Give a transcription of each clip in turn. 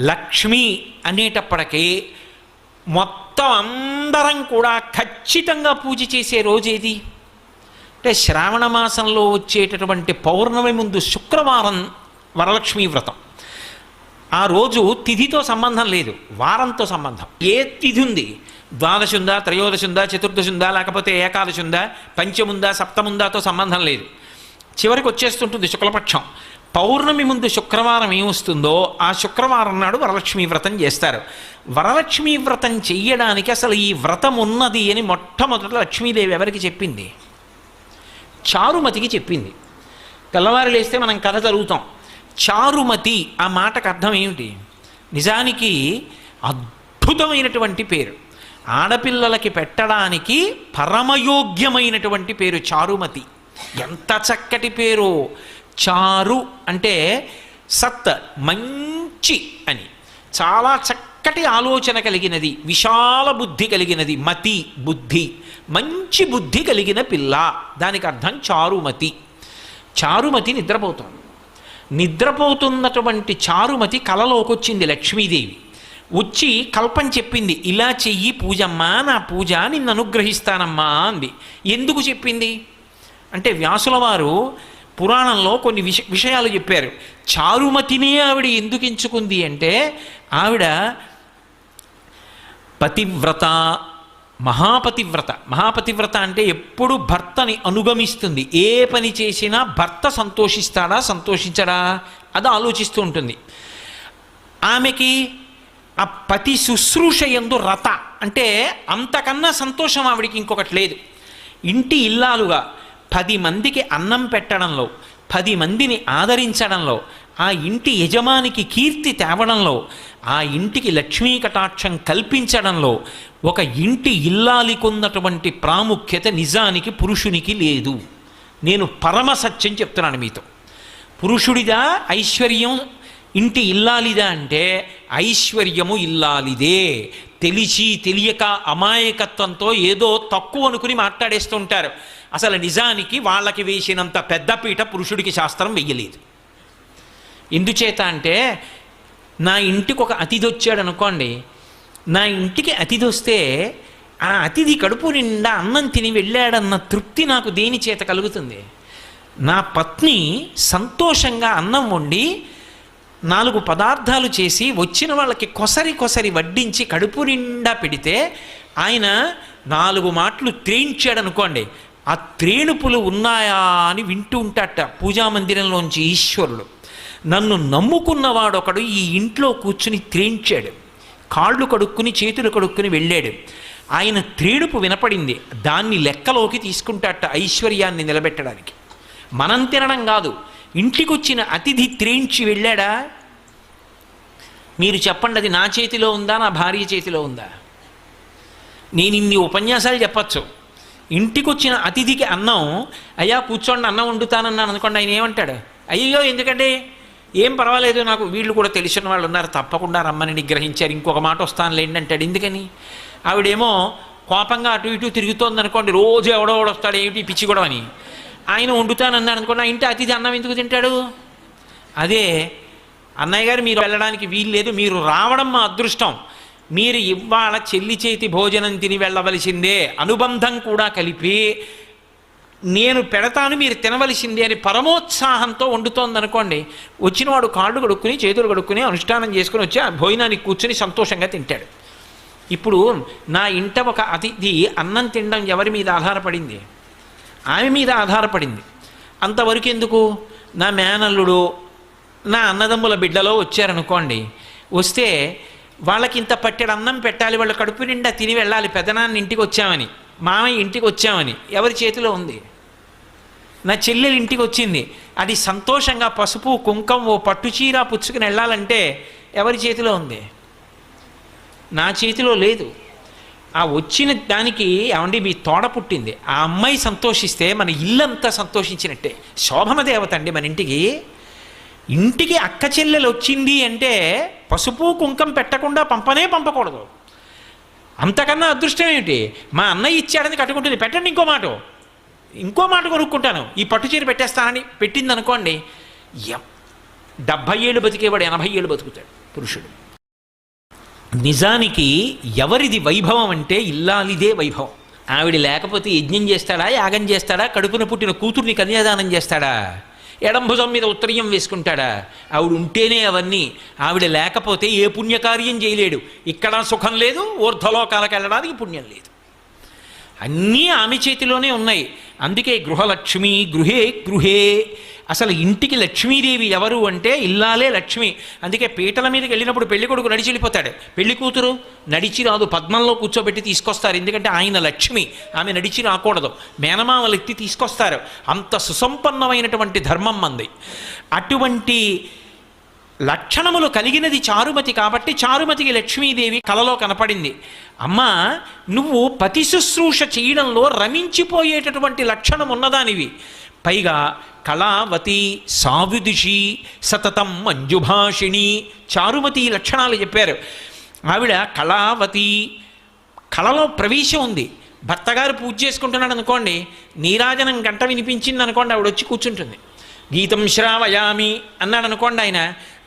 లక్ష్మి అనేటప్పటికీ మొత్తం అందరం కూడా ఖచ్చితంగా పూజ చేసే రోజేది అంటే శ్రావణ మాసంలో వచ్చేటటువంటి పౌర్ణమి ముందు శుక్రవారం వరలక్ష్మీ వ్రతం. ఆ రోజు తిథితో సంబంధం లేదు, వారంతో సంబంధం. ఏ తిథి ఉంది, ద్వాదశి ఉందా, త్రయోదశి ఉందా, చతుర్దశి ఉందా, లేకపోతే ఏకాదశి ఉందా, పంచముందా, సప్తముందాతో సంబంధం లేదు. చివరికి వచ్చేస్తుంటుంది శుక్లపక్షం. పౌర్ణమి ముందు శుక్రవారం ఏమొస్తుందో ఆ శుక్రవారం నాడు వరలక్ష్మీ వ్రతం చేస్తారు. వరలక్ష్మీ వ్రతం చెయ్యడానికి అసలు ఈ వ్రతం ఉన్నది అని మొట్టమొదట లక్ష్మీదేవి ఎవరికి చెప్పింది? చారుమతికి చెప్పింది. తెల్లవారు లేస్తే మనం కథ చదువుతాం. చారుమతి ఆ మాటకు అర్థం ఏమిటి? నిజానికి అద్భుతమైనటువంటి పేరు, ఆడపిల్లలకి పెట్టడానికి పరమయోగ్యమైనటువంటి పేరు చారుమతి. ఎంత చక్కటి పేరు! చారు అంటే సత్, మంచి అని, చాలా చక్కటి ఆలోచన కలిగినది, విశాల బుద్ధి కలిగినది. మతి బుద్ధి, మంచి బుద్ధి కలిగిన పిల్ల, దానికి అర్థం చారుమతి. చారుమతి నిద్రపోతుంది. నిద్రపోతున్నటువంటి చారుమతి కలలోకి వచ్చింది లక్ష్మీదేవి. వచ్చి కల్పం చెప్పింది, ఇలా చెయ్యి పూజమ్మా, నా పూజ నిన్ను అనుగ్రహిస్తానమ్మా అంది. ఎందుకు చెప్పింది అంటే వ్యాసుల వారు పురాణంలో కొన్ని విషయాలు చెప్పారు. చారుమతినే ఆవిడ ఎందుకు ఎంచుకుంది అంటే ఆవిడ పతివ్రత, మహాపతివ్రత. మహాపతివ్రత అంటే ఎప్పుడు భర్తని అనుగమిస్తుంది. ఏ పని చేసినా భర్త సంతోషిస్తాడా సంతోషించడా అది ఆలోచిస్తూ ఉంటుంది. ఆమెకి ఆ పతి శుశ్రూష యందు రత అంటే అంతకన్నా సంతోషం ఆవిడికి ఇంకొకటి లేదు. ఇంటి ఇల్లాలుగా 10 మందికి అన్నం పెట్టడంలో, 10 మందిని ఆదరించడంలో, ఆ ఇంటి యజమానికి కీర్తి తేవడంలో, ఆ ఇంటికి లక్ష్మీ కటాక్షం కల్పించడంలో ఒక ఇంటి ఇల్లాలికున్నటువంటి ప్రాముఖ్యత నిజానికి పురుషునికి లేదు. నేను పరమ సత్యం చెప్తున్నాను మీతో. పురుషుడిదా ఐశ్వర్యం, ఇంటి ఇల్లాలిదా అంటే ఐశ్వర్యము ఇల్లాలిదే. తెలిసి తెలియక అమాయకత్వంతో ఏదో తక్కువ అనుకుని మాట్లాడేస్తూ ఉంటారు. అసలు నిజానికి వాళ్ళకి వేసినంత పెద్దపీట పురుషుడికి శాస్త్రం వెయ్యలేదు. ఎందుచేత అంటే నా ఇంటికి ఒక అతిథి వచ్చాడు అనుకోండి, నా ఇంటికి అతిథి వస్తే ఆ అతిథి కడుపు నిండా అన్నం తిని వెళ్ళాడన్న తృప్తి నాకు దేని చేత కలుగుతుంది? నా పత్ని సంతోషంగా అన్నం వండి 4 పదార్థాలు చేసి వచ్చిన వాళ్ళకి కొసరి వడ్డించి కడుపు నిండా పెడితే ఆయన 4 మాటలు త్రేయించాడు అనుకోండి, ఆ త్రేణుపులు ఉన్నాయా అని వింటూ ఉంటాట పూజామందిరంలోంచి ఈశ్వరుడు. నన్ను నమ్ముకున్నవాడొకడు ఈ ఇంట్లో కూర్చుని త్రేయించాడు, కాళ్ళు కడుక్కుని చేతులు కడుక్కుని వెళ్ళాడు. ఆయన త్రేణుపు వినపడింది, దాన్ని లెక్కలోకి తీసుకుంటాట ఐశ్వర్యాన్ని నిలబెట్టడానికి. మనం తినడం కాదు, ఇంటికి వచ్చిన అతిథి త్రేయించి వెళ్ళాడా? మీరు చెప్పండి, అది నా చేతిలో ఉందా, నా భార్య చేతిలో ఉందా? నేను ఇన్ని ఉపన్యాసాలు చెప్పచ్చు. ఇంటికి వచ్చిన అతిథికి అన్నం, అయ్యా కూర్చోండి అన్నం వండుతానన్నాను అనుకోండి, ఆయన ఏమంటాడు? అయ్యో ఎందుకంటే ఏం పర్వాలేదు, నాకు వీళ్ళు కూడా తెలిసిన వాళ్ళు ఉన్నారు, తప్పకుండా రమ్మని నిగ్రహించారు, ఇంకొక మాట వస్తానులేండి అంటాడు. ఎందుకని? ఆవిడేమో కోపంగా అటు ఇటు తిరుగుతోంది అనుకోండి, రోజు ఎవడో వస్తాడు, ఏమిటి పిచ్చి కూడా అని. ఆయన వండుతానన్నాడు అనుకోండి, ఆ ఇంటి అతిథి అన్నం ఎందుకు తింటాడు? అదే అన్నయ్య గారు మీరు వెళ్ళడానికి వీలు లేదు, మీరు రావడం మా అదృష్టం, మీరు ఇవాళ చెల్లి చేతి భోజనం తిని వెళ్ళవలసిందే, అనుబంధం కూడా కలిపి నేను పెడతాను మీరు తినవలసిందే అని పరమోత్సాహంతో వండుతోందనుకోండి, వచ్చినవాడు కాళ్ళు కడుక్కుని చేతులు కడుక్కుని అనుష్ఠానం చేసుకుని వచ్చి ఆ భోజనానికి కూర్చుని సంతోషంగా తింటాడు. ఇప్పుడు నా ఇంట ఒక అతిథి అన్నం తినడం ఎవరి మీద ఆధారపడింది? ఆమె మీద ఆధారపడింది. అంతవరకు ఎందుకు? నా మేనల్లుడు, నా అన్నదమ్ముల బిడ్డలో వచ్చారనుకోండి, వస్తే వాళ్ళకి ఇంత పట్టెడు అన్నం పెట్టాలి, వాళ్ళు కడుపు నిండా తిని వెళ్ళాలి, పెదనాన్న ఇంటికి వచ్చామని, మామయ్య ఇంటికి వచ్చామని. ఎవరి చేతిలో ఉంది? నా చెల్లెలు ఇంటికి వచ్చింది, అది సంతోషంగా పసుపు కుంకం ఓ పట్టుచీర పుచ్చుకుని వెళ్ళాలంటే ఎవరి చేతిలో ఉంది? నా చేతిలో లేదు. ఆ వచ్చిన దానికి ఏమండి మీ తోడ పుట్టింది, ఆ అమ్మాయి సంతోషిస్తే మన ఇల్లంతా సంతోషించినట్టే. శోభన దేవత అండి మన ఇంటికి. ఇంటికి అక్క చెల్లెలు వచ్చింది అంటే పసుపు కుంకం పెట్టకుండా పంపకూడదు. అంతకన్నా అదృష్టం ఏమిటి? మా అన్నయ్య ఇచ్చాడని కట్టుకుంటుంది, పెట్టండి ఇంకో మాట కొనుక్కుంటాను, ఈ పట్టు చీర పెట్టేస్తానని పెట్టింది అనుకోండి, 70 ఏళ్ళు బతికేవాడు 80 ఏళ్ళు బతుకుతాడు పురుషుడు. నిజానికి ఎవరిది వైభవం అంటే ఇల్లాలిదే వైభవం. ఆవిడ లేకపోతే యజ్ఞం చేస్తాడా, యాగం చేస్తాడా, కడుపున పుట్టిన కూతుర్ని కన్యాదానం చేస్తాడా, ఎడంభుజం మీద ఉత్తరీయం వేసుకుంటాడా? ఆవిడ ఉంటేనే అవన్నీ. ఆవిడ లేకపోతే ఏ పుణ్యకార్యం చేయలేడు. ఇక్కడ సుఖం లేదు, ఊర్ధ్వలోకాలకు వెళ్ళడానికి పుణ్యం లేదు. అన్నీ ఆమె చేతిలోనే ఉన్నాయి. అందుకే గృహలక్ష్మి గృహే గృహే. అసలు ఇంటికి లక్ష్మీదేవి ఎవరు అంటే ఇల్లాలే లక్ష్మి. అందుకే పీటల మీదకి వెళ్ళినప్పుడు పెళ్లి కొడుకు నడిచి వెళ్ళిపోతాడు, పెళ్లి కూతురు నడిచి రాదు, పద్మంలో కూర్చోబెట్టి తీసుకొస్తారు. ఎందుకంటే ఆయన లక్ష్మి, ఆమె నడిచి రాకూడదు, మేనమామలు ఎత్తి తీసుకొస్తారు. అంత సుసంపన్నమైనటువంటి ధర్మం మంది. అటువంటి లక్షణములు కలిగినది చారుమతి కాబట్టి చారుమతికి లక్ష్మీదేవి కలలో కనపడింది. అమ్మా, నువ్వు పతి శుశ్రూష చేయడంలో రమించిపోయేటటువంటి లక్షణం ఉన్నదానివి. పైగా కళావతి సావిదుషి సతతం మంజుభాషిణి, చారుమతి లక్షణాలు చెప్పారు. ఆవిడ కళావతి, కళలో ప్రవేశం ఉంది. భర్తగారు పూజ చేసుకుంటున్నాడు అనుకోండి, నీరాజనం గంట వినిపించింది అనుకోండి, ఆవిడ వచ్చి కూర్చుంటుంది. గీతం శ్రావయామి అన్నాడు అనుకోండి, ఆయన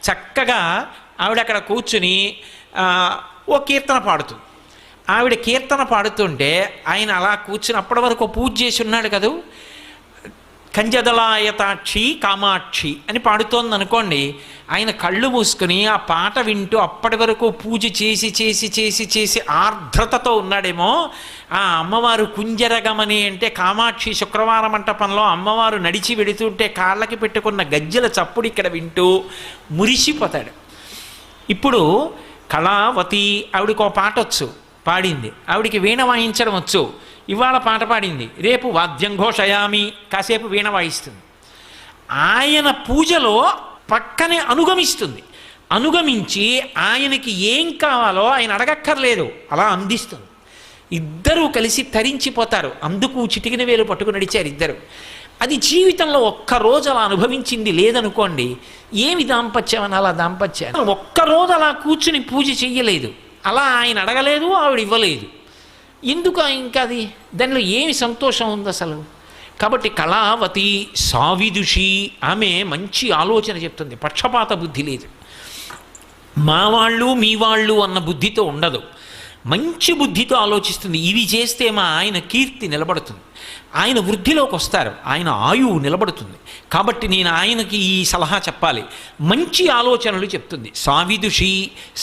చక్కగా ఆవిడ అక్కడ కూర్చుని ఓ కీర్తన పాడుతుంది. ఆవిడ కీర్తన పాడుతుంటే ఆయన అలా కూర్చుని అప్పటి వరకు పూజ చేసి ఉన్నాడు కదూ, కంజదలాయతాక్షి కామాక్షి అని పాడుతోంది అనుకోండి, ఆయన కళ్ళు మూసుకుని ఆ పాట వింటూ అప్పటి వరకు పూజ చేసి చేసి చేసి చేసి ఆర్ద్రతతో ఉన్నాడేమో. ఆ అమ్మవారు కుంజరగమని అంటే కామాక్షి శుక్రవార మంటపంలో అమ్మవారు నడిచి వెడుతుంటే కాళ్ళకి పెట్టుకున్న గజ్జల చప్పుడు ఇక్కడ వింటూ మురిసిపోతాడు. ఇప్పుడు కళావతి, ఆవిడకి ఒక పాట వచ్చు, పాడింది. ఆవిడికి వీణ వాయించడం వచ్చు, ఇవాళ పాట పాడింది, రేపు వాద్యం ఘోషయామి, కాసేపు వీణ వాయిస్తుంది. ఆయన పూజలో పక్కనే అనుగమిస్తుంది. అనుగమించి ఆయనకి ఏం కావాలో ఆయన అడగక్కర్లేదు, అలా అందిస్తుంది. ఇద్దరూ కలిసి తరించిపోతారు. అందుకు చిటికిన వేలు పట్టుకు నడిచారు ఇద్దరు. అది జీవితంలో ఒక్కరోజు అలా అనుభవించింది లేదనుకోండి, ఏమి దాంపత్యం అని అలా దాంపత్యం. ఒక్కరోజు అలా కూర్చుని పూజ చెయ్యలేదు, అలా ఆయన అడగలేదు, ఆవిడ ఇవ్వలేదు. ఎందుకు ఇంకా అది, దానిలో ఏమి సంతోషం ఉంది అసలు? కాబట్టి కళావతి సావిదుషి, ఆమె మంచి ఆలోచన చెప్తుంది, పక్షపాత బుద్ధి లేదు. మా వాళ్ళు మీ వాళ్ళు అన్న బుద్ధితో ఉండదు, మంచి బుద్ధితో ఆలోచిస్తుంది. ఇవి చేస్తే మా ఆయన కీర్తి నిలబడుతుంది, ఆయన వృద్ధిలోకి వస్తారు, ఆయన ఆయువు నిలబడుతుంది. కాబట్టి నేను ఆయనకి ఈ సలహా చెప్పాలి. మంచి ఆలోచనలు చెప్తుంది. సావిదుషి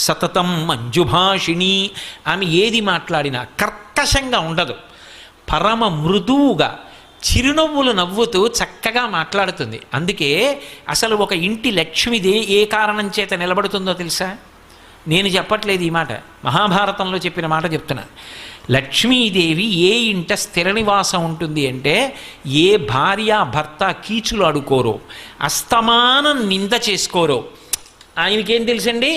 సతతం మంజుభాషిణి, ఆమె ఏది మాట్లాడినా కర్కశంగా ఉండదు, పరమ మృదువుగా చిరునవ్వులు నవ్వుతూ చక్కగా మాట్లాడుతుంది. అందుకే అసలు ఒక ఇంటి లక్ష్మిదే ఏ కారణం చేత నిలబడుతుందో తెలుసా? నేను చెప్పట్లేదు ఈ మాట, మహాభారతంలో చెప్పిన మాట చెప్తున్నా. లక్ష్మీదేవి ఏ ఇంట స్థిర నివాసం ఉంటుంది అంటే, ఏ భార్య భర్త కీచులు అడుకోరో, అస్తమానం నింద చేసుకోరో. ఆయనకేం తెలుసండి,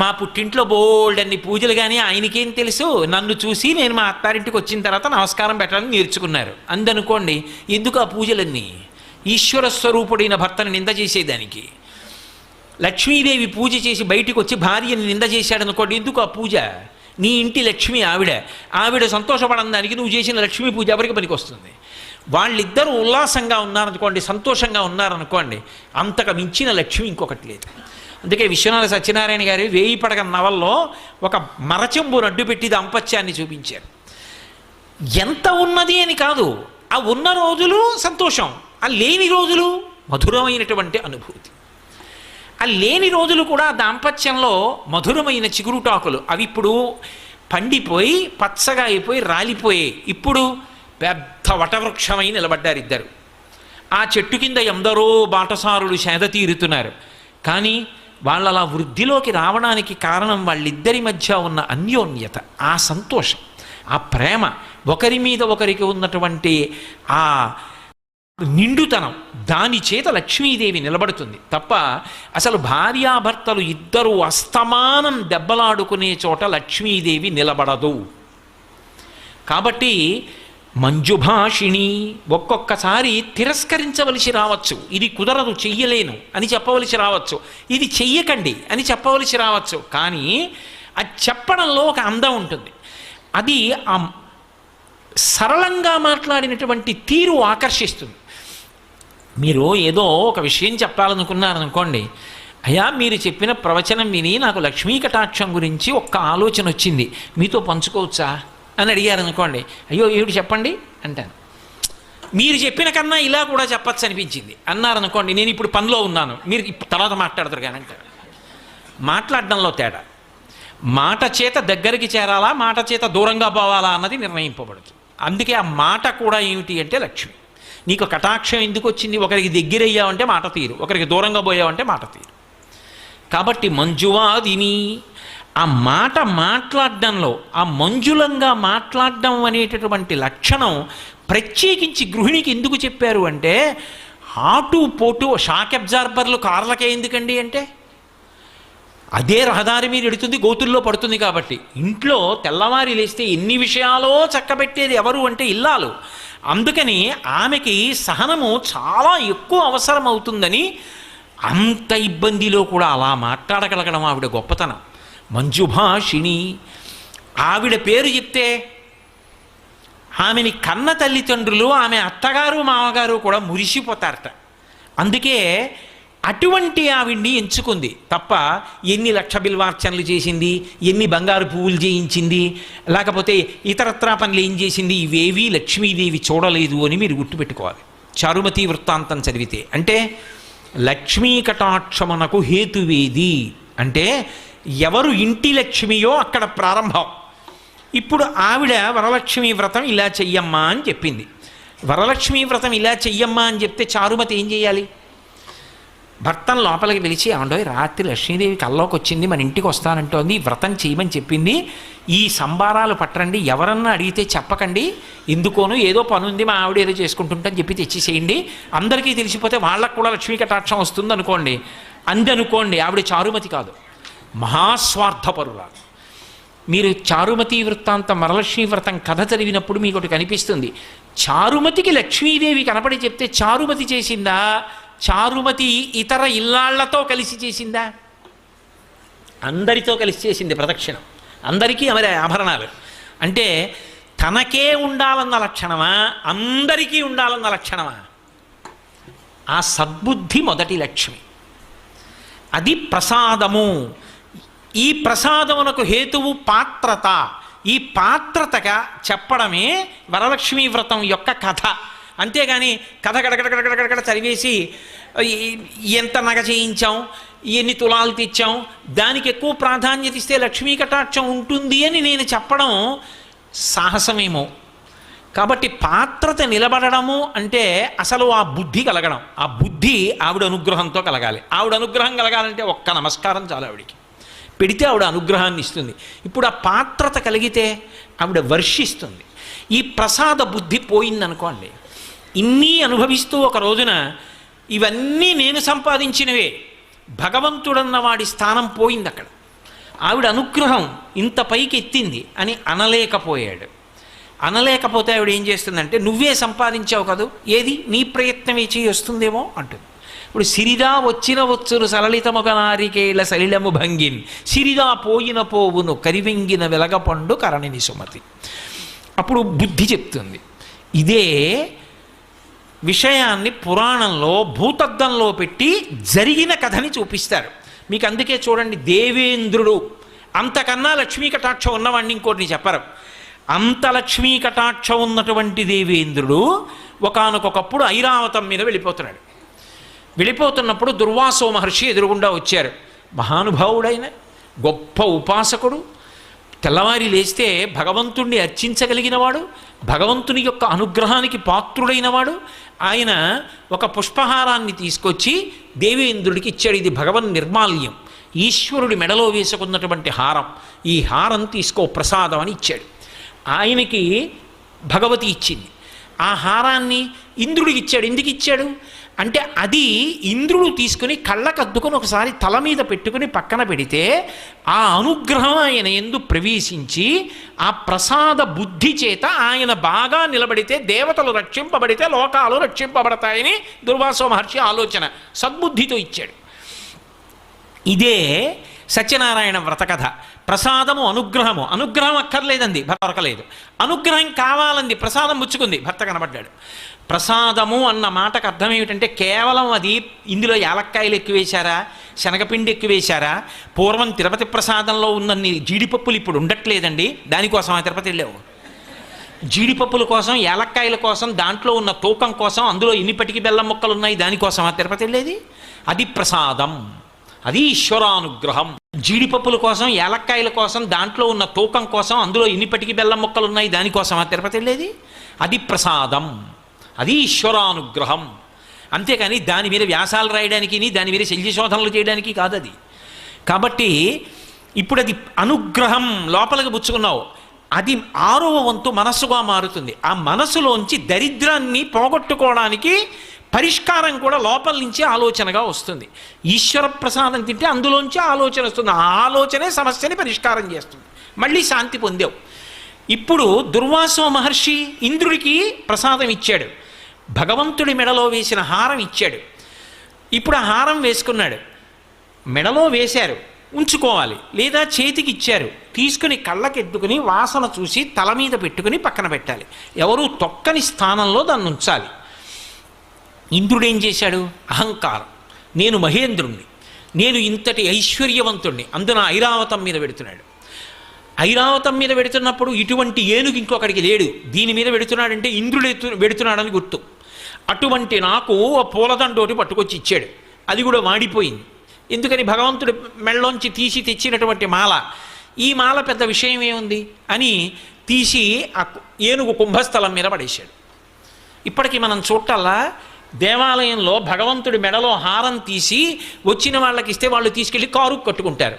మా పుట్టింట్లో బోల్డన్ని పూజలు, కానీ ఆయనకేం తెలుసు, నన్ను చూసి నేను మా అత్తారింటికి వచ్చిన తర్వాత నమస్కారం పెట్టాలని నేర్చుకున్నారు అందనుకోండి. ఎందుకు ఆ పూజలన్నీ? ఈశ్వర స్వరూపుడైన భర్తను నింద చేసేదానికి. లక్ష్మీదేవి పూజ చేసి బయటికి వచ్చి భార్యని నింద చేశాడనుకోండి, ఎందుకు ఆ పూజ? నీ ఇంటి లక్ష్మి ఆవిడ సంతోషపడడానికి నువ్వు చేసిన లక్ష్మీ పూజ ఎవరికి పనికి వస్తుంది? వాళ్ళిద్దరూ ఉల్లాసంగా ఉన్నారనుకోండి, సంతోషంగా ఉన్నారనుకోండి, అంతకు మించిన లక్ష్మి ఇంకొకటి లేదు. అందుకే విశ్వనాథ సత్యనారాయణ గారి 1000 పడగ నవల్లో ఒక మరచెంబును అడ్డుపెట్టి దాంపత్యాన్ని చూపించారు. ఎంత ఉన్నది అని కాదు, ఆ ఉన్న రోజులు సంతోషం, ఆ లేని రోజులు మధురమైనటువంటి అనుభూతి. ఆ లేని రోజులు కూడా దాంపత్యంలో మధురమైన చిగురుటాకులు, అవి ఇప్పుడు పండిపోయి పచ్చగా అయిపోయి రాలిపోయి ఇప్పుడు పెద్ద వటవృక్షమై నిలబడ్డారు ఇద్దరు. ఆ చెట్టు కింద ఎందరో బాటసారులు సేద తీరుతున్నారు. కానీ వాళ్ళ అలా వృద్ధిలోకి రావడానికి కారణం వాళ్ళిద్దరి మధ్య ఉన్న అన్యోన్యత, ఆ సంతోషం, ఆ ప్రేమ, ఒకరి మీద ఒకరికి ఉన్నటువంటి ఆ నిండుతనం, దాని చేత లక్ష్మీదేవి నిలబడుతుంది తప్ప అసలు భార్యాభర్తలు ఇద్దరూ అస్తమానం దెబ్బలాడుకునే చోట లక్ష్మీదేవి నిలబడదు. కాబట్టి మంజుభాషిణి, ఒక్కొక్కసారి తిరస్కరించవలసి రావచ్చు, ఇది కుదరదు చెయ్యలేను అని చెప్పవలసి రావచ్చు, ఇది చెయ్యకండి అని చెప్పవలసి రావచ్చు. కానీ అది చెప్పడంలో ఒక అందం ఉంటుంది. అది ఆ సరళంగా మాట్లాడినటువంటి తీరు ఆకర్షిస్తుంది. మీరు ఏదో ఒక విషయం చెప్పాలనుకున్నారనుకోండి, అయ్యా మీరు చెప్పిన ప్రవచనం విని నాకు లక్ష్మీ కటాక్షం గురించి ఒక్క ఆలోచన వచ్చింది, మీతో పంచుకోవచ్చా అని అడిగారు అనుకోండి. అయ్యో ఏమిటి చెప్పండి అంటాను. మీరు చెప్పిన కన్నా ఇలా కూడా చెప్పచ్చు అనిపించింది అన్నారనుకోండి, నేను ఇప్పుడు పనిలో ఉన్నాను, మీరు తర్వాత మాట్లాడతారు కానీ అంటారు. మాట్లాడడంలో తేడా. మాట చేత దగ్గరికి చేరాలా, మాట చేత దూరంగా పోవాలా అన్నది నిర్ణయింపబడుతుంది. అందుకే ఆ మాట కూడా ఏమిటి అంటే లక్ష్మి. నీకు కటాక్షం ఎందుకు వచ్చింది? ఒకరికి దగ్గర అయ్యావంటే మాట తీరు, ఒకరికి దూరంగా పోయావంటే మాట తీరు. కాబట్టి మంజువాదిని, ఆ మాట మాట్లాడడంలో ఆ మంజులంగా మాట్లాడడం అనేటటువంటి లక్షణం ప్రత్యేకించి గృహిణికి ఎందుకు చెప్పారు అంటే, ఆటు పోటు షాక్ అబ్జార్బర్లు కార్లకే ఎందుకండి అంటే, అదే రహదారి మీద ఎడుతుంది, గోతుల్లో పడుతుంది కాబట్టి. ఇంట్లో తెల్లవారి లేస్తే ఎన్ని విషయాలో చక్కబెట్టేది ఎవరు అంటే ఇల్లాలు. అందుకని ఆమెకి సహనము చాలా ఎక్కువ అవసరం అవుతుందని అంత ఇబ్బందిలో కూడా అలా మాట్లాడగలగడం ఆవిడ గొప్పతనం. మంజుభాషిణి. ఆవిడ పేరు చెప్తే ఆమెని కన్న తల్లిదండ్రులు, ఆమె అత్తగారు మామగారు కూడా మురిసిపోతారట. అందుకే అటువంటి ఆవిడ్ని ఎంచుకుంది తప్ప ఎన్ని లక్ష బిల్వార్చనలు చేసింది, ఎన్ని బంగారు పువ్వులు చేయించింది, లేకపోతే ఇతరత్రా పనులు ఏం చేసింది, ఇవేవీ లక్ష్మీదేవి చూడలేదు అని మీరు గుర్తుపెట్టుకోవాలి. చారుమతి వృత్తాంతం చదివితే. అంటే లక్ష్మీ కటాక్షమునకు హేతువేది అంటే ఎవరు ఇంటి లక్ష్మియో అక్కడ ప్రారంభం. ఇప్పుడు ఆవిడ వరలక్ష్మీ వ్రతం ఇలా చెయ్యమ్మా అని చెప్పింది. వరలక్ష్మీ వ్రతం ఇలా చెయ్యమ్మా అని చెప్తే చారుమతి ఏం చేయాలి? భర్తను లోపలికి పిలిచి, ఏమండోయ్ రాత్రి లక్ష్మీదేవి కల్లోకి వచ్చింది, మన ఇంటికి వస్తానంటోంది, వ్రతం చేయమని చెప్పింది, ఈ సంబారాలు పట్టరండి, ఎవరన్నా అడిగితే చెప్పకండి, ఎందుకోను ఏదో పని ఉంది మా ఆవిడ ఏదో చేసుకుంటుంటని చెప్పి తెచ్చేసేయండి, అందరికీ తెలిసిపోతే వాళ్ళకు కూడా లక్ష్మీ కటాక్షం వస్తుంది అనుకోండి. అందనుకోండి ఆవిడ చారుమతి కాదు, మహాస్వార్థపరురాలు. మీరు చారుమతి వృత్తాంతం వరలక్ష్మీ వ్రతం కథ చదివినప్పుడు మీకు ఒకటి కనిపిస్తుంది. చారుమతికి లక్ష్మీదేవి కనపడి చెప్తే చారుమతి చేసిందా, చారుమతి ఇతర ఇల్లాళ్లతో కలిసి చేసిందా? అందరితో కలిసి చేసింది ప్రదక్షిణం, అందరికీ ఆమె ఆభరణాలు. అంటే తనకే ఉండాలన్న లక్షణమా, అందరికీ ఉండాలన్న లక్షణమా? ఆ సద్బుద్ధి మొదటి లక్ష్మి. అది ప్రసాదము. ఈ ప్రసాదమునకు హేతువు పాత్రత. ఈ పాత్రతగా చెప్పడమే వరలక్ష్మీ వ్రతం యొక్క కథ. అంతేగాని కథ గడగడగడగడగడ చదివేసి ఎంత నగ చేయించాం, ఎన్ని తులాలు తెచ్చాం, దానికి ఎక్కువ ప్రాధాన్యత ఇస్తే లక్ష్మీ కటాక్షం ఉంటుంది అని నేను చెప్పడం సాహసమేమో. కాబట్టి పాత్రత నిలబడము అంటే అసలు ఆ బుద్ధి కలగడం, ఆ బుద్ధి ఆవిడ అనుగ్రహంతో కలగాలి. ఆవిడ అనుగ్రహం కలగాలంటే ఒక్క నమస్కారం చాలు ఆవిడికి, పెడితే ఆవిడ అనుగ్రహాన్ని ఇస్తుంది. ఇప్పుడు ఆ పాత్రత కలిగితే ఆవిడ వర్షిస్తుంది. ఈ ప్రసాద బుద్ధి పోయిందనుకోండి, ఇన్నీ అనుభవిస్తూ ఒక రోజున ఇవన్నీ నేను సంపాదించినవే, భగవంతుడన్న వాడి స్థానం పోయింది అక్కడ. ఆవిడ అనుగ్రహం ఇంత పైకి ఎత్తింది అని అనలేకపోయాడు. అనలేకపోతే ఆవిడ ఏం చేస్తుందంటే, నువ్వే సంపాదించావు కదూ, ఏది నీ ప్రయత్నమే చేయి వస్తుందేమో అంటుంది. ఇప్పుడు సిరిదా వచ్చిన వచ్చును సలలితముగ నారికేళ సలిలము భంగిన్, సిరిదా పోయిన పోవును కరివెంగిన వెలగపండు కరణిని సుమతి. అప్పుడు బుద్ధి చెప్తుంది. ఇదే విషయాన్ని పురాణంలో భూతద్దంలో పెట్టి జరిగిన కథని చూపిస్తారు మీకు. అందుకే చూడండి, దేవేంద్రుడు అంతకన్నా లక్ష్మీ కటాక్షం ఉన్నవాడిని ఇంకోటిని చెప్పరు. అంత లక్ష్మీ కటాక్షం ఉన్నటువంటి దేవేంద్రుడు ఒకానొకప్పుడు ఐరావతం మీద వెళ్ళిపోతున్నాడు. వెళ్ళిపోతున్నప్పుడు దుర్వాసో మహర్షి ఎదురుగుండా వచ్చారు. మహానుభావుడైన గొప్ప ఉపాసకుడు, తెల్లవారి లేస్తే భగవంతుణ్ణి అర్చించగలిగినవాడు, భగవంతుని యొక్క అనుగ్రహానికి పాత్రుడైనవాడు. ఆయన ఒక పుష్పహారాన్ని తీసుకొచ్చి దేవేంద్రుడికి ఇచ్చాడు. ఇది భగవన్ నిర్మాల్యం, ఈశ్వరుడి మెడలో వేసుకున్నటువంటి హారం. ఈ హారం తీసుకో ప్రసాదం అని ఇచ్చాడు. ఆయనకి భగవతి ఇచ్చింది. ఆ హారాన్ని ఇంద్రుడికి ఇచ్చాడు. ఎందుకు ఇచ్చాడు అంటే, అది ఇంద్రుడు తీసుకుని కళ్ళకద్దుకొని ఒకసారి తల మీద పెట్టుకుని పక్కన పెడితే ఆ అనుగ్రహం ఆయన యందు ప్రవేశించి ఆ ప్రసాద బుద్ధి చేత ఆయన బాగా నిలబడితే దేవతలు రక్షింపబడితే లోకాలు రక్షింపబడతాయని దుర్వాసో మహర్షి ఆలోచన, సద్బుద్ధితో ఇచ్చాడు. ఇదే సత్యనారాయణ వ్రతకథ. ప్రసాదము అనుగ్రహము. అనుగ్రహం అక్కర్లేదండి, భర్త దొరకలేదు. అనుగ్రహం కావాలంది, ప్రసాదం ముచ్చుకుంది, భర్త కనబడ్డాడు. ప్రసాదము అన్న మాటకు అర్థం ఏమిటంటే, కేవలం అది ఇందులో యాలక్కాయలు ఎక్కువ వేశారా, శనగపిండి ఎక్కువ వేశారా? పూర్వం తిరుపతి ప్రసాదంలో ఉన్నన్ని జీడిపప్పులు ఇప్పుడు ఉండట్లేదండి, దానికోసం ఆ తిరుపతి వెళ్ళావు. జీడిపప్పుల కోసం, ఏలక్కాయల కోసం, దాంట్లో ఉన్న తూకం కోసం, అందులో ఇన్నిపటికి బెల్లం ముక్కలు ఉన్నాయి, దానికోసం ఆ తిరుపతి వెళ్ళేది. అది ప్రసాదం, అది ఈశ్వరానుగ్రహం. జీడిపప్పుల కోసం, ఏలక్కాయల కోసం, దాంట్లో ఉన్న తూకం కోసం, అందులో ఇన్నిపటికి బెల్లం ముక్కలు ఉన్నాయి, దానికోసం ఆ తిరుపతి వెళ్ళేది. అది ప్రసాదం, అది ఈశ్వరానుగ్రహం. అంతేకాని దాని మీద వ్యాసాలు రాయడానికి, దాని మీద శల్య శోధనలు చేయడానికి కాదు అది. కాబట్టి ఇప్పుడు అది అనుగ్రహం లోపలికి పుచ్చుకున్నావు, అది 6వ వంతు మనస్సుగా మారుతుంది. ఆ మనసులోంచి దరిద్రాన్ని పోగొట్టుకోవడానికి పరిష్కారం కూడా లోపల నుంచి ఆలోచనగా వస్తుంది. ఈశ్వర ప్రసాదం తింటే అందులోంచి ఆలోచన వస్తుంది, ఆ ఆలోచనే సమస్యని పరిష్కారం చేస్తుంది. మళ్ళీ శాంతి పొందావు. ఇప్పుడు దుర్వాసో మహర్షి ఇంద్రుడికి ప్రసాదం ఇచ్చాడు, భగవంతుడి మెడలో వేసిన హారం ఇచ్చాడు. ఇప్పుడు ఆ హారం వేసుకున్నాడు, మెడలో వేశారు, ఉంచుకోవాలి, లేదా చేతికి ఇచ్చారు, తీసుకుని కళ్ళకెత్తుకుని వాసన చూసి తల మీద పెట్టుకుని పక్కన పెట్టాలి. ఎవరు తొక్కని స్థానంలో దాన్ని ఉంచాలి. ఇంద్రుడు ఏం చేశాడు? అహంకారం, నేను మహేంద్రుణ్ణి, నేను ఇంతటి ఐశ్వర్యవంతుణ్ణి, అందున ఐరావతం మీద పెడుతున్నాడు. ఐరావతం మీద పెడుతున్నప్పుడు ఇటువంటి ఏనుగు ఇంకొకడికి లేడు, దీని మీద పెడుతున్నాడంటే ఇంద్రుడు పెడుతున్నాడని గుర్తు. అటువంటి నాకు పూలదండోటి పట్టుకొచ్చి ఇచ్చాడు, అది కూడా వాడిపోయింది. ఎందుకని? భగవంతుడి మెళ్ళలోంచి తీసి తెచ్చినటువంటి మాల. ఈ మాల పెద్ద విషయం ఏముంది అని తీసి ఆ ఏనుగు కుంభస్థలం మీద పడేశాడు. ఇప్పటికీ మనం చూడాలా, దేవాలయంలో భగవంతుడి మెడలో హారం తీసి వచ్చిన వాళ్ళకి ఇస్తే వాళ్ళు తీసుకెళ్ళి కారుకు కట్టుకుంటారు.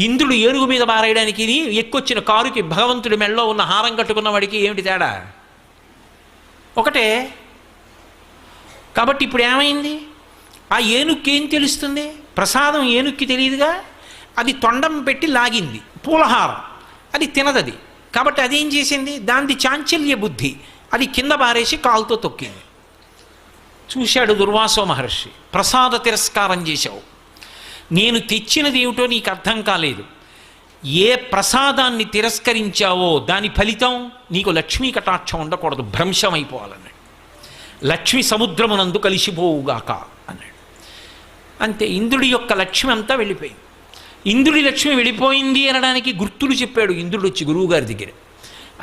ఇంద్రుడు ఏనుగు మీద బారేయడానికి ఎక్కువచ్చిన కారుకి భగవంతుడి మెడలో ఉన్న హారం కట్టుకున్న వాడికి ఏమిటి తేడా? ఒకటే. కాబట్టి ఇప్పుడు ఏమైంది? ఆ ఏనుక్కి ఏం తెలుస్తుంది? ప్రసాదం ఏనుక్కి తెలియదుగా, అది తొండం పెట్టి లాగింది పూలహారం, అది తినదది. కాబట్టి అదేం చేసింది? దానిది చాంచల్య బుద్ధి, అది కింద బారేసి కాలుతో తొక్కింది. చూశాడు దుర్వాసో మహర్షి, ప్రసాద తిరస్కారం చేశావు, నేను తెచ్చినది ఏమిటో నీకు అర్థం కాలేదు. ఏ ప్రసాదాన్ని తిరస్కరించావో దాని ఫలితం నీకు లక్ష్మీ కటాక్షం ఉండకూడదు, భ్రంశం అయిపోవాలన్నాడు. లక్ష్మి సముద్రమునందు కలిసిపోవుగాక అన్నాడు. అంతే, ఇంద్రుడి యొక్క లక్ష్మి అంతా వెళ్ళిపోయింది. ఇంద్రుడి లక్ష్మి వెళ్ళిపోయింది అనడానికి గుర్తులు చెప్పాడు ఇంద్రుడు వచ్చి గురువుగారి దగ్గర.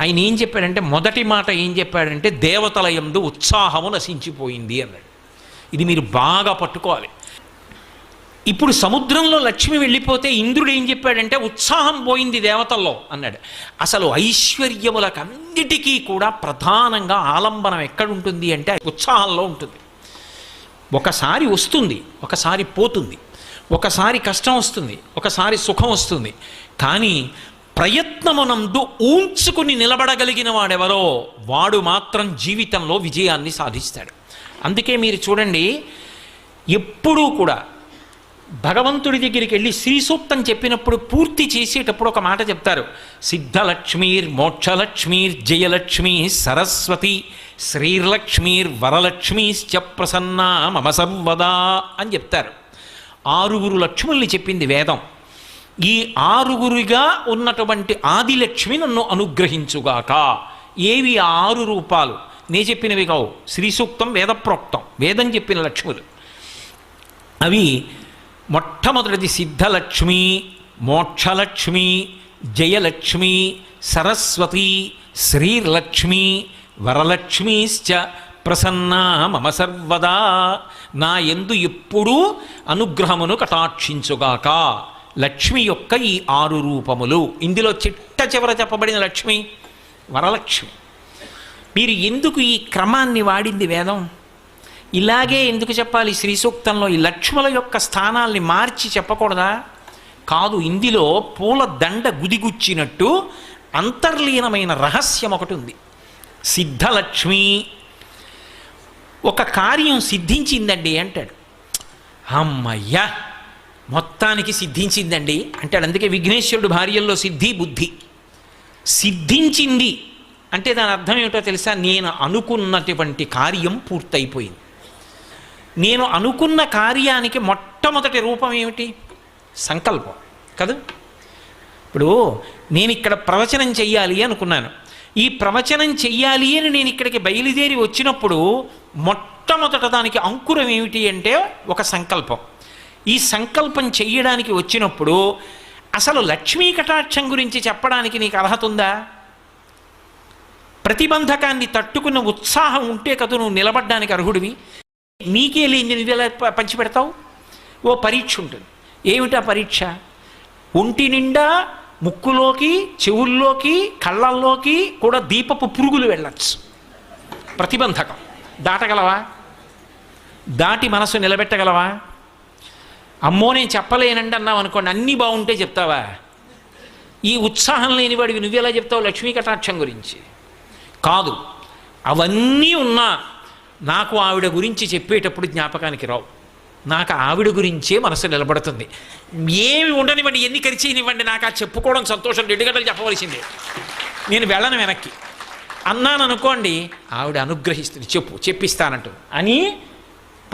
ఆయన ఏం చెప్పాడంటే, మొదటి మాట ఏం చెప్పాడంటే, దేవతల యందు ఉత్సాహము నశించిపోయింది అన్నాడు. ఇది మీరు బాగా పట్టుకోవాలి. ఇప్పుడు సముద్రంలో లక్ష్మి వెళ్ళిపోతే ఇంద్రుడు ఏం చెప్పాడంటే, ఉత్సాహం పోయింది దేవతల్లో అన్నాడు. అసలు ఐశ్వర్యములకన్నిటికీ కూడా ప్రధానంగా ఆలంబనం ఎక్కడుంటుంది అంటే ఉత్సాహంలో ఉంటుంది. ఒకసారి వస్తుంది, ఒకసారి పోతుంది, ఒకసారి కష్టం వస్తుంది, ఒకసారి సుఖం వస్తుంది. కానీ ప్రయత్నమునందు ఊంచుకుని నిలబడగలిగిన వాడెవరో వాడు మాత్రం జీవితంలో విజయాన్ని సాధిస్తాడు. అందుకే మీరు చూడండి, ఎప్పుడూ కూడా భగవంతుడి దగ్గరికి వెళ్ళి శ్రీ సూక్తం చెప్పినప్పుడు పూర్తి చేసేటప్పుడు ఒక మాట చెప్తారు, సిద్ధలక్ష్మీర్ మోక్షలక్ష్మీర్ జయలక్ష్మీ సరస్వతి శ్రీర్లక్ష్మీర్ వరలక్ష్మీశ్చ ప్రసన్నా మమ సర్వదా అని చెప్తారు. 6 లక్ష్ముల్ని చెప్పింది వేదం. ఈ 6 ఉన్నటువంటి ఆదిలక్ష్మి నన్ను అనుగ్రహించుగాక. ఏవి ఆ 6 రూపాలు? నే చెప్పినవి కావు, శ్రీ సూక్తం వేదప్రోక్తం, వేదం చెప్పిన లక్ష్ములు. అవి మొట్టమొదటిది సిద్ధలక్ష్మి, మోక్షలక్ష్మి, జయలక్ష్మి, సరస్వతి, శ్రీర్లక్ష్మి, వరలక్ష్మీశ్చ ప్రసన్నా మమ సర్వదా. నా యందు ఎప్పుడూ అనుగ్రహమును కటాక్షించుగాక. లక్ష్మి యొక్క ఈ 6 రూపములు. ఇందులో చిట్ట చివర చెప్పబడిన లక్ష్మి వరలక్ష్మి. మీరు ఎందుకు ఈ క్రమాన్ని వాడింది వేదం? ఇలాగే ఎందుకు చెప్పాలి శ్రీ సూక్తంలో? ఈ లక్ష్ముల యొక్క స్థానాల్ని మార్చి చెప్పకూడదా? కాదు, ఇందులో పూల దండ గుదిగుచ్చినట్టు అంతర్లీనమైన రహస్యం ఒకటి ఉంది. సిద్ధలక్ష్మి, ఒక కార్యం సిద్ధించిందండి అంటాడు. అమ్మయ్యా, మొత్తానికి సిద్ధించిందండి అంటాడు. అందుకే విఘ్నేశ్వరుడు భార్యల్లో సిద్ధి బుద్ధి. సిద్ధించింది అంటే దాని అర్థం ఏమిటో తెలుసా? నేను అనుకున్నటువంటి కార్యం పూర్తయిపోయింది. నేను అనుకున్న కార్యానికి మొట్టమొదటి రూపం ఏమిటి? సంకల్పం కదా. ఇప్పుడు నేను ఇక్కడ ప్రవచనం చెయ్యాలి అనుకున్నాను. ఈ ప్రవచనం చెయ్యాలి అని నేను ఇక్కడికి బయలుదేరి వచ్చినప్పుడు మొట్టమొదట దానికి అంకురం ఏమిటి అంటే ఒక సంకల్పం. ఈ సంకల్పం చెయ్యడానికి వచ్చినప్పుడు అసలు లక్ష్మీ కటాక్షం గురించి చెప్పడానికి నీకు అర్హత ఉందా? ప్రతిబంధకాన్ని తట్టుకున్న ఉత్సాహం ఉంటే కదా నువ్వు నిలబడ్డానికి అర్హుడివి. నీకే లేని నువ్వు ఎలా పంచిపెడతావు? ఓ పరీక్ష ఉంటుంది. ఏమిటా పరీక్ష? ఒంటి నిండా ముక్కులోకి, చెవుల్లోకి, కళ్ళల్లోకి కూడా దీపపు పురుగులు వెళ్ళచ్చు. ప్రతిబంధకం దాటగలవా? దాటి మనసు నిలబెట్టగలవా? అమ్మో నేను చెప్పలేనండి అన్నావు అనుకోండి, అన్నీ బాగుంటే చెప్తావా? ఈ ఉత్సాహం లేనివాడివి నువ్వెలా చెప్తావు లక్ష్మీ కటాక్షం గురించి? కాదు, అవన్నీ ఉన్నా నాకు ఆవిడ గురించి చెప్పేటప్పుడు జ్ఞాపకానికి రావు. నాకు ఆవిడ గురించే మనసు నిలబడుతుంది. ఏమి ఉండనివ్వండి, ఎన్ని ఖర్చేయనివ్వండి, నాకు ఆ చెప్పుకోవడం సంతోషం, 2 గంటలు చెప్పవలసిందే, నేను వెళ్ళను వెనక్కి అన్నాను అనుకోండి, ఆవిడ అనుగ్రహిస్తుంది, చెప్పిస్తానంటూ అని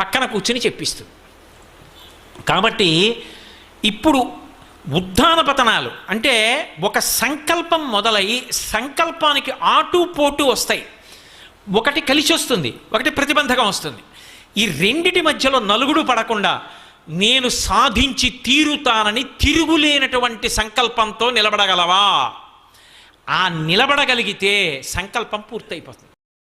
పక్కన కూర్చుని చెప్పిస్తుంది. కాబట్టి ఇప్పుడు ఉత్థాన పతనాలు అంటే ఒక సంకల్పం మొదలై సంకల్పానికి ఆటుపోటు వస్తాయి. ఒకటి కలిసి వస్తుంది, ఒకటి ప్రతిబంధకం వస్తుంది. ఈ రెండిటి మధ్యలో నలుగుడు పడకుండా నేను సాధించి తీరుతానని తిరుగులేనటువంటి సంకల్పంతో నిలబడగలవా? ఆ నిలబడగలిగితే సంకల్పం పూర్తయిపోతుంది.